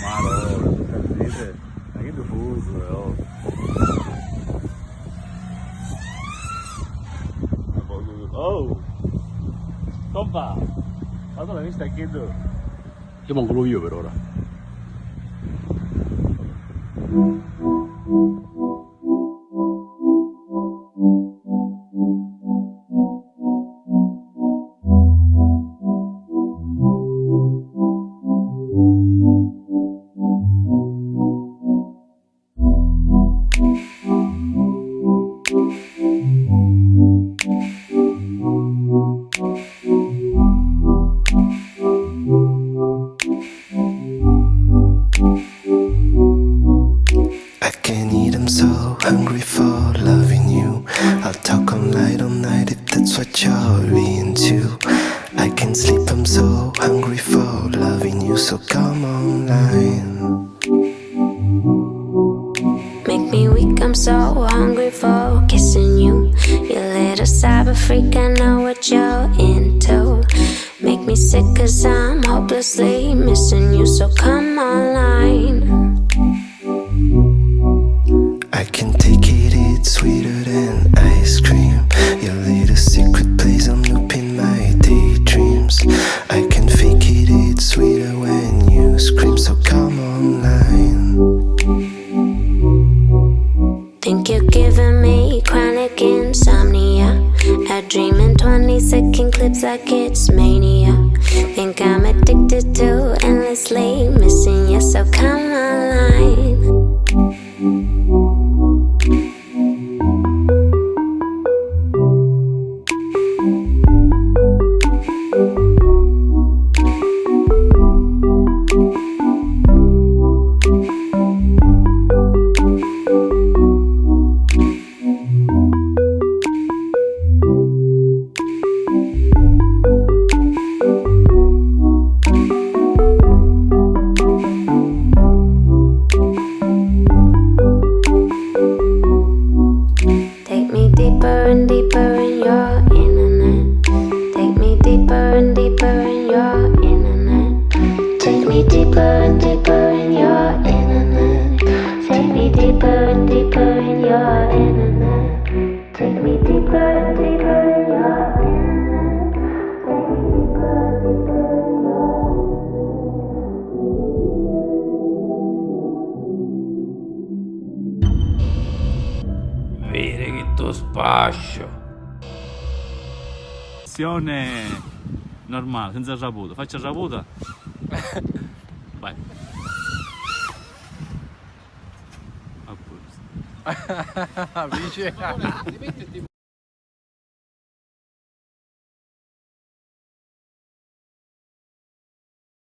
Mano, capite? Aqui do fuso, eu. Oh! Compa! Guarda la vista che tu. Io manco io per ora. I'm so hungry for loving you. I'll talk all night if that's what you're into. I can't sleep, I'm so hungry for loving you. So come online. Make me weak, I'm so hungry for kissing you. You little cyber freak, I know what you're into. Make me sick cause I'm hopelessly missing you. So come online. I can take it, it's sweeter than ice cream. Your little secret plays on loop in my daydreams. I can fake it, it's sweeter when you scream. So come online. Think you're giving me chronic insomnia. I dream in 20-second clips like it's mania. Think I'm addicted to endlessly missing you. So come online. Take me deeper and deeper in your internet. Take me deeper and deeper in your internet. Take me deeper and deeper in your internet. Take me deeper and deeper in your internet. Take me deeper and deeper in your internet. Take me deeper and deeper in your Vedi che tu spascio. Azione normale, senza saputa. Faccia saputa. Vai. A posto. Dice.